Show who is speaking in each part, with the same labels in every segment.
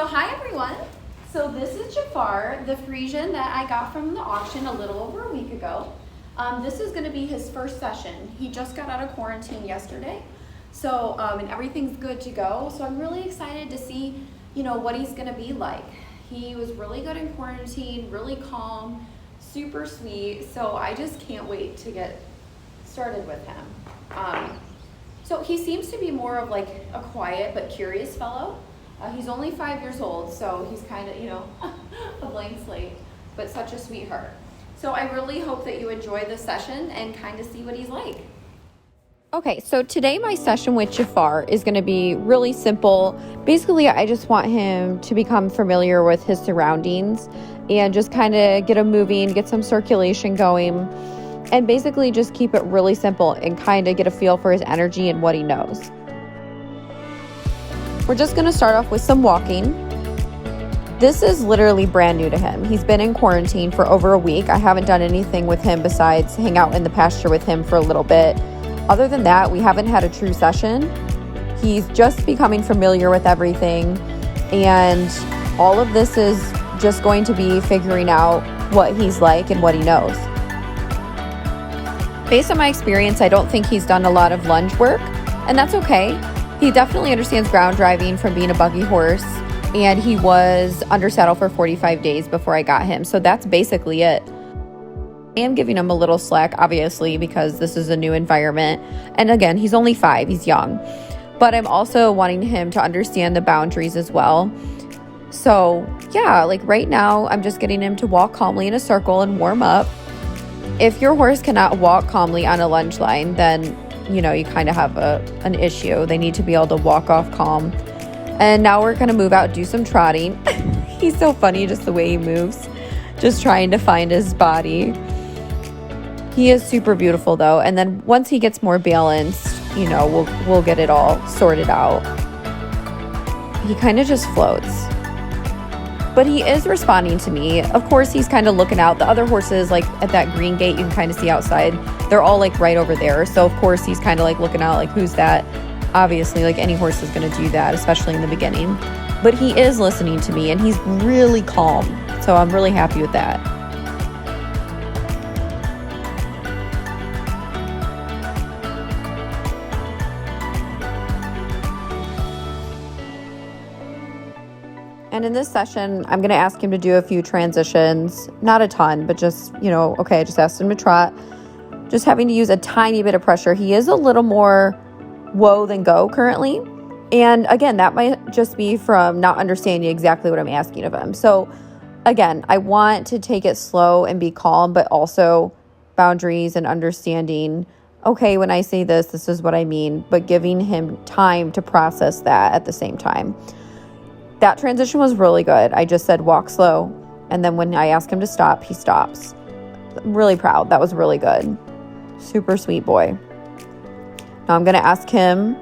Speaker 1: So hi everyone. So this is Jafar, the Friesian that I got from the auction a little over a week ago. This is going to be his first session. He just got out of quarantine yesterday, so and everything's good to go. So I'm really excited to see, what he's going to be like. He was really good in quarantine, really calm, super sweet. So I just can't wait to get started with him. So he seems to be more of like a quiet but curious fellow. He's only 5 years old, so he's kind of, a blank slate, but such a sweetheart. So I really hope that you enjoy this session and kind of see what he's like.
Speaker 2: Okay, so today my session with Jafar is going to be really simple. Basically, I just want him to become familiar with his surroundings and just kind of get him moving, get some circulation going, and basically just keep it really simple and kind of get a feel for his energy and what he knows. We're just going to start off with some walking. This is literally brand new to him. He's been in quarantine for over a week. I haven't done anything with him besides hang out in the pasture with him for a little bit. Other than that, we haven't had a true session. He's just becoming familiar with everything, and all of this is just going to be figuring out what he's like and what he knows. Based on my experience, I don't think he's done a lot of lunge work, and that's okay. He definitely understands ground driving from being a buggy horse, and he was under saddle for 45 days before I got him, so that's basically it. I am giving him a little slack, obviously, because this is a new environment, and again, he's only 5, he's young, but I'm also wanting him to understand the boundaries as well. So yeah, like right now, I'm just getting him to walk calmly in a circle and warm up. If your horse cannot walk calmly on a lunge line, then you kind of have an issue. They need to be able to walk off calm. And now we're going to move out, do some trotting. He's so funny, just the way he moves, just trying to find his body. He is super beautiful though. And then once he gets more balanced, we'll get it all sorted out. He kind of just floats. But he is responding to me. Of course, he's kind of looking out. The other horses, like at that green gate, you can kind of see outside. They're all like right over there. So of course, he's kind of like looking out, like, who's that? Obviously, like any horse is going to do that, especially in the beginning. But he is listening to me, and he's really calm. So I'm really happy with that. And in this session, I'm going to ask him to do a few transitions, not a ton, but just, I just asked him to trot, just having to use a tiny bit of pressure. He is a little more whoa than go currently. And again, that might just be from not understanding exactly what I'm asking of him. So again, I want to take it slow and be calm, but also boundaries and understanding, okay, when I say this, this is what I mean, but giving him time to process that at the same time. That transition was really good. I just said walk slow, and then when I ask him to stop, he stops. I'm really proud. That was really good. Super sweet boy. Now I'm going to ask him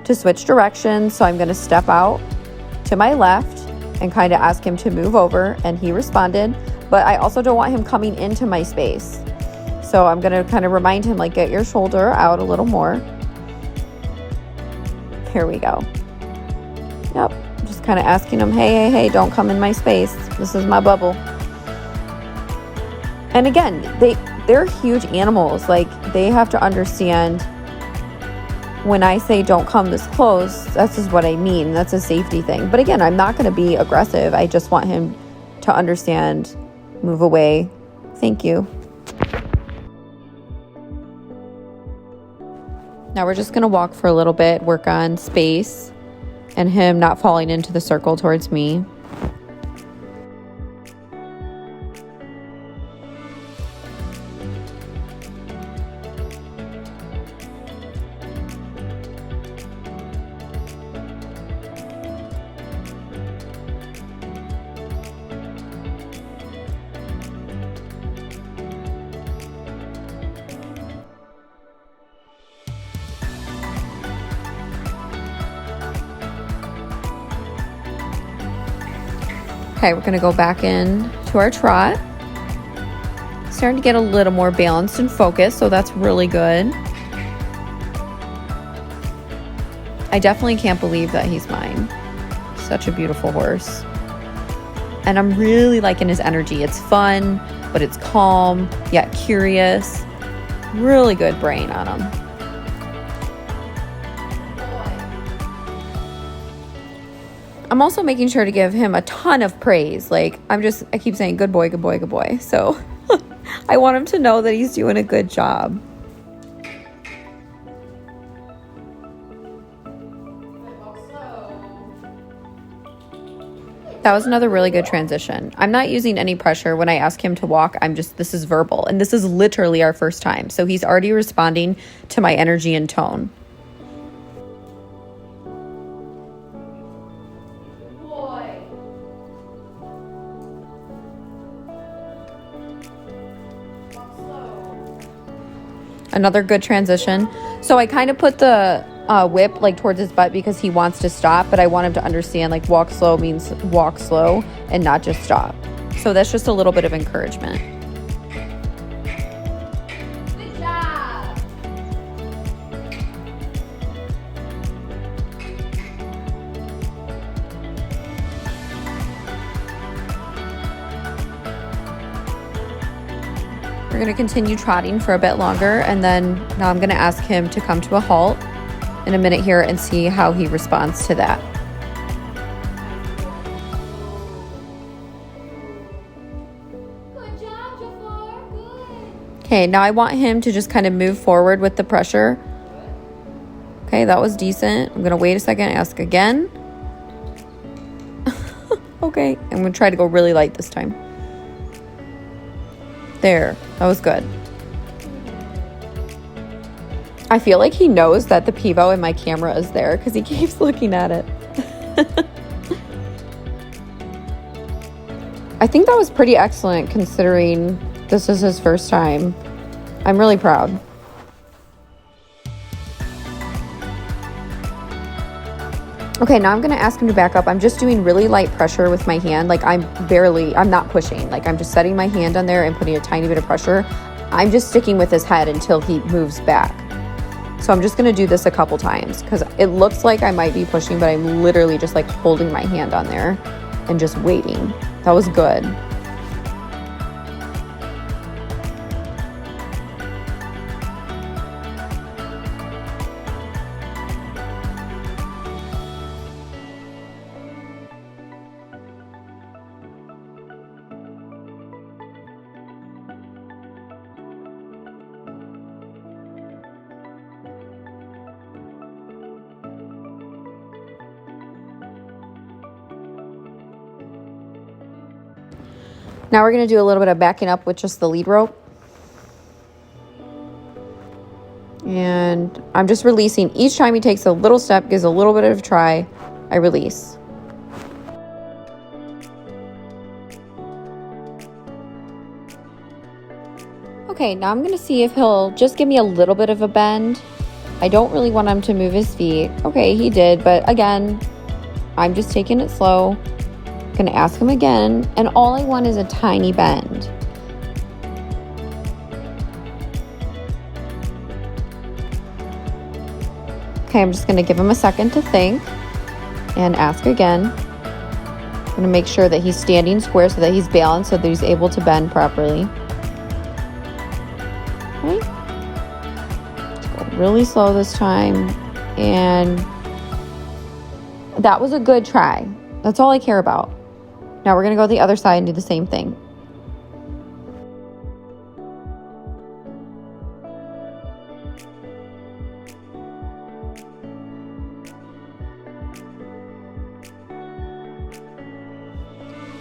Speaker 2: to switch directions, so I'm going to step out to my left and kind of ask him to move over, and he responded, but I also don't want him coming into my space. So I'm going to kind of remind him, like, get your shoulder out a little more. Here we go. Yep. Just kind of asking them, hey, don't come in my space. This is my bubble. And again, they're huge animals. Like, they have to understand when I say don't come this close, that's just what I mean. That's a safety thing. But again, I'm not going to be aggressive. I just want him to understand, move away. Thank you. Now we're just going to walk for a little bit, work on space, and him not falling into the circle towards me. Okay, we're going to go back in to our trot. Starting to get a little more balanced and focused, so that's really good. I definitely can't believe that he's mine. So such a beautiful horse. And I'm really liking his energy. It's fun, but it's calm, yet curious. Really good brain on him. I'm also making sure to give him a ton of praise. Like, I keep saying, good boy, good boy, good boy. So I want him to know that he's doing a good job. That was another really good transition. I'm not using any pressure when I ask him to walk. This is verbal, and this is literally our first time. So he's already responding to my energy and tone.
Speaker 1: Boy. Walk slow.
Speaker 2: Another good transition. So I kind of put the whip like towards his butt because he wants to stop, but I want him to understand like walk slow means walk slow and not just stop. So that's just a little bit of encouragement.
Speaker 1: Good job.
Speaker 2: We're going to continue trotting for a bit longer, and then now I'm going to ask him to come to a halt in a minute here and see how he responds to that.
Speaker 1: Good job, Jafar. Good.
Speaker 2: Okay, now I want him to just kind of move forward with the pressure. Okay, that was decent. I'm going to wait a second, ask again. Okay, I'm going to try to go really light this time. There, that was good. I feel like he knows that the pivot in my camera is there because he keeps looking at it. I think that was pretty excellent considering this is his first time. I'm really proud. Okay, now I'm going to ask him to back up. I'm just doing really light pressure with my hand. Like I'm not pushing. Like I'm just setting my hand on there and putting a tiny bit of pressure. I'm just sticking with his head until he moves back. So I'm just going to do this a couple times because it looks like I might be pushing, but I'm literally just like holding my hand on there and just waiting. That was good. Now we're going to do a little bit of backing up with just the lead rope. And I'm just releasing. Each time he takes a little step, gives a little bit of a try, I release. Okay, now I'm going to see if he'll just give me a little bit of a bend. I don't really want him to move his feet. Okay, he did, but again, I'm just taking it slow. Gonna ask him again, and all I want is a tiny bend. Okay, I'm just gonna give him a second to think and ask again. I'm gonna make sure that he's standing square so that he's balanced so that he's able to bend properly. Okay. Let's go really slow this time, and that was a good try. That's all I care about. Now we're going to go to the other side and do the same thing.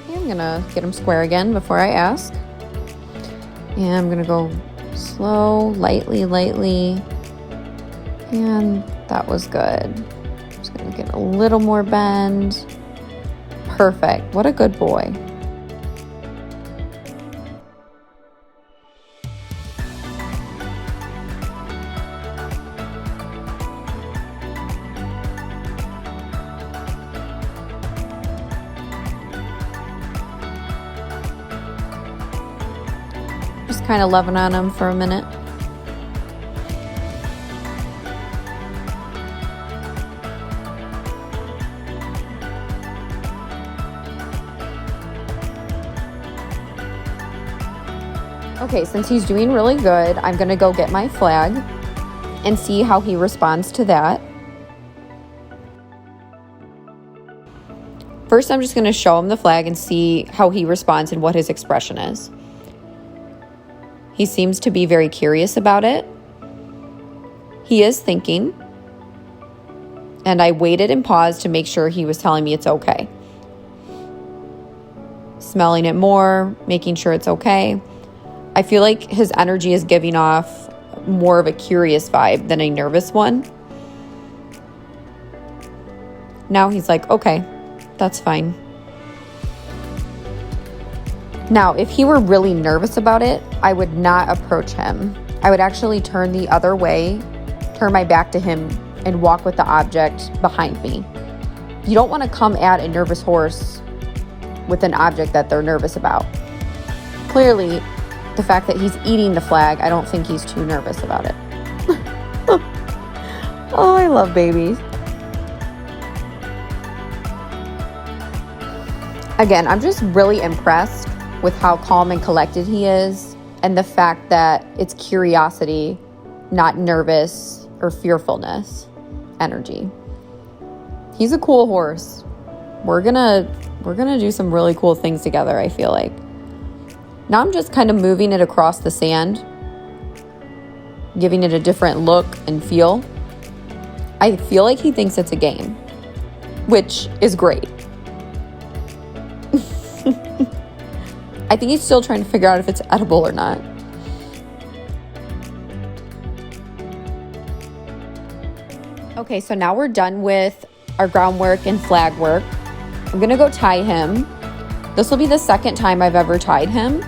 Speaker 2: Okay, I'm going to get him square again before I ask. And I'm going to go slow, lightly. And that was good. Just going to get a little more bend. Perfect. What a good boy. Just kind of loving on him for a minute. Okay, since he's doing really good, I'm gonna go get my flag and see how he responds to that. First, I'm just gonna show him the flag and see how he responds and what his expression is. He seems to be very curious about it. He is thinking. And I waited and paused to make sure he was telling me it's okay. Smelling it more, making sure it's okay. I feel like his energy is giving off more of a curious vibe than a nervous one. Now he's like, okay, that's fine. Now, if he were really nervous about it, I would not approach him. I would actually turn the other way, turn my back to him, and walk with the object behind me. You don't want to come at a nervous horse with an object that they're nervous about. Clearly, the fact that he's eating the flag, I don't think he's too nervous about it. Oh, I love babies. Again, I'm just really impressed with how calm and collected he is, and the fact that it's curiosity, not nervous or fearfulness energy. He's a cool horse. We're gonna do some really cool things together, I feel like. Now I'm just kind of moving it across the sand, giving it a different look and feel. I feel like he thinks it's a game, which is great. I think he's still trying to figure out if it's edible or not. Okay, so now we're done with our groundwork and flag work. I'm gonna go tie him. This will be the second time I've ever tied him.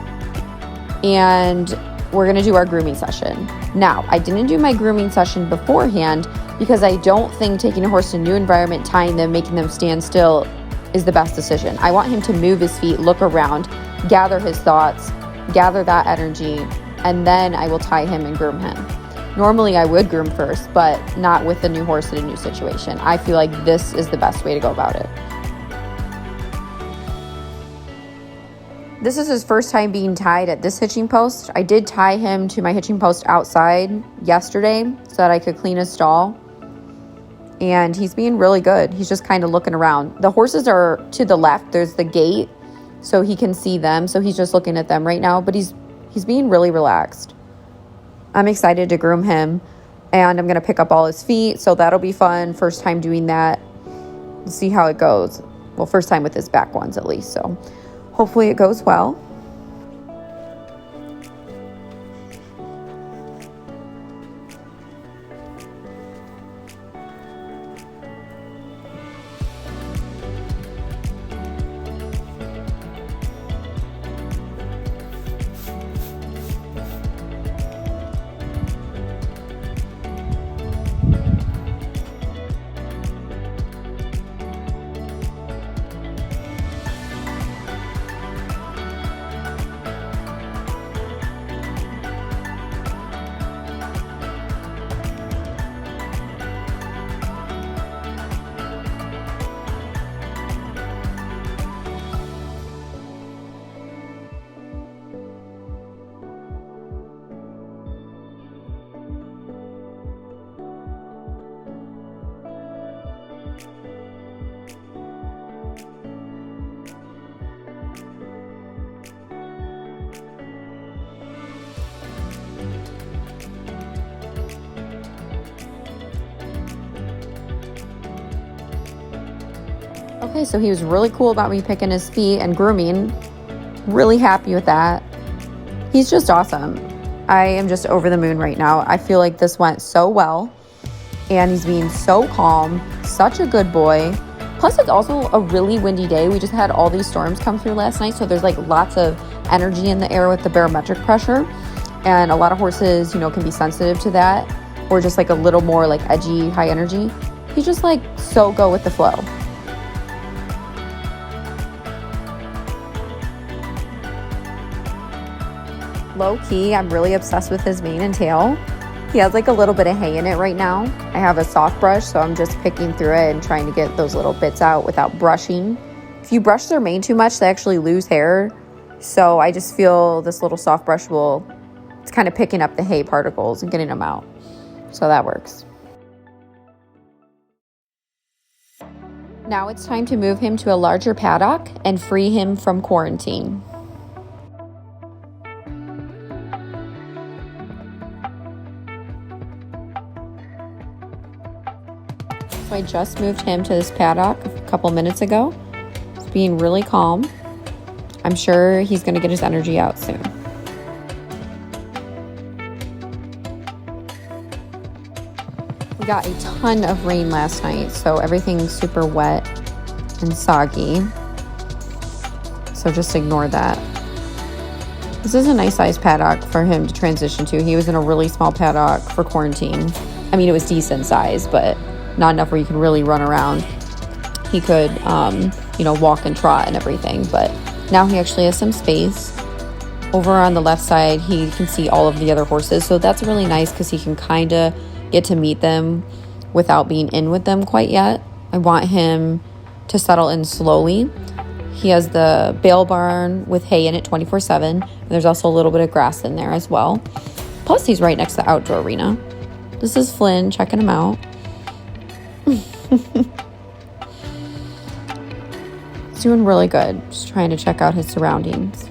Speaker 2: And we're gonna do our grooming session. Now, I didn't do my grooming session beforehand because I don't think taking a horse to a new environment, tying them, making them stand still is the best decision. I want him to move his feet, look around, gather his thoughts, gather that energy, and then I will tie him and groom him. Normally I would groom first, but not with a new horse in a new situation. I feel like this is the best way to go about it. This is his first time being tied at this hitching post. I did tie him to my hitching post outside yesterday so that I could clean his stall. And he's being really good. He's just kind of looking around. The horses are to the left. There's the gate, so he can see them. So he's just looking at them right now, but he's being really relaxed. I'm excited to groom him, and I'm going to pick up all his feet, so that'll be fun. First time doing that. See how it goes. Well, first time with his back ones at least, so hopefully it goes well. Okay, so he was really cool about me picking his feet and grooming. Really happy with that. He's just awesome. I am just over the moon right now. I feel like this went so well. And he's being so calm. Such a good boy. Plus, it's also a really windy day. We just had all these storms come through last night. So there's like lots of energy in the air with the barometric pressure. And a lot of horses, can be sensitive to that. Or just like a little more like edgy, high energy. He's just like so go with the flow. Low key, I'm really obsessed with his mane and tail. He has like a little bit of hay in it right now. I have a soft brush, so I'm just picking through it and trying to get those little bits out without brushing. If you brush their mane too much, they actually lose hair. So I just feel this little soft brush it's kind of picking up the hay particles and getting them out. So that works. Now it's time to move him to a larger paddock and free him from quarantine. So I just moved him to this paddock a couple minutes ago. He's being really calm. I'm sure he's going to get his energy out soon. We got a ton of rain last night, so everything's super wet and soggy. So just ignore that. This is a nice sized paddock for him to transition to. He was in a really small paddock for quarantine. I mean, it was decent size, but not enough where you can really run around. He could, walk and trot and everything, but now he actually has some space. Over on the left side, he can see all of the other horses, so that's really nice because he can kind of get to meet them without being in with them quite yet. I want him to settle in slowly. He has the bale barn with hay in it 24/7. And there's also a little bit of grass in there as well. Plus, he's right next to the outdoor arena. This is Flynn checking him out. He's doing really good. Just trying to check out his surroundings.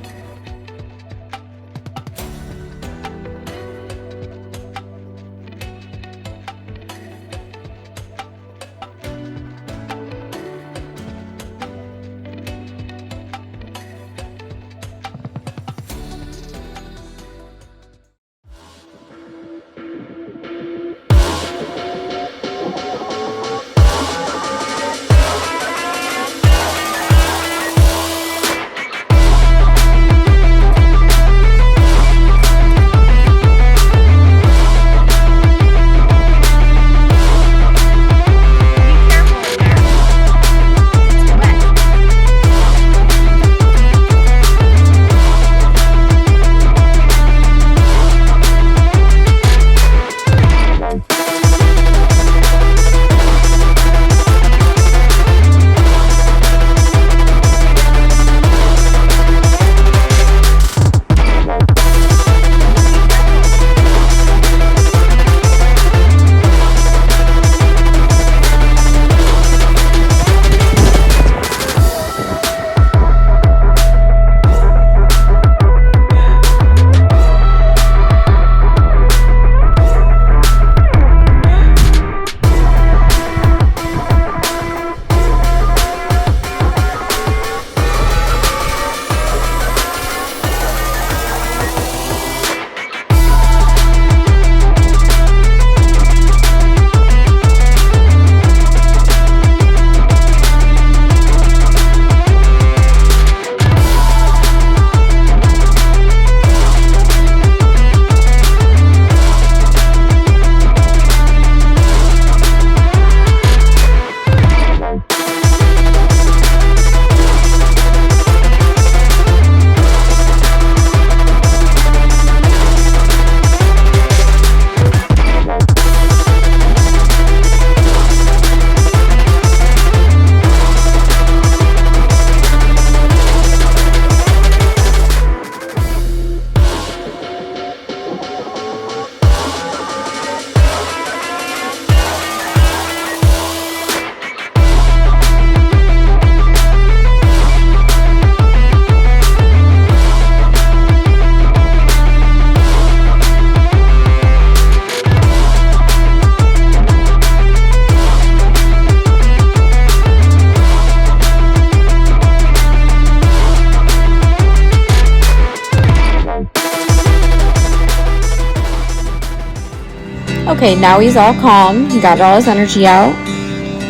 Speaker 2: Okay, now he's all calm. He got all his energy out.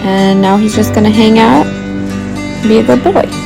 Speaker 2: And now he's just going to hang out and be a good boy.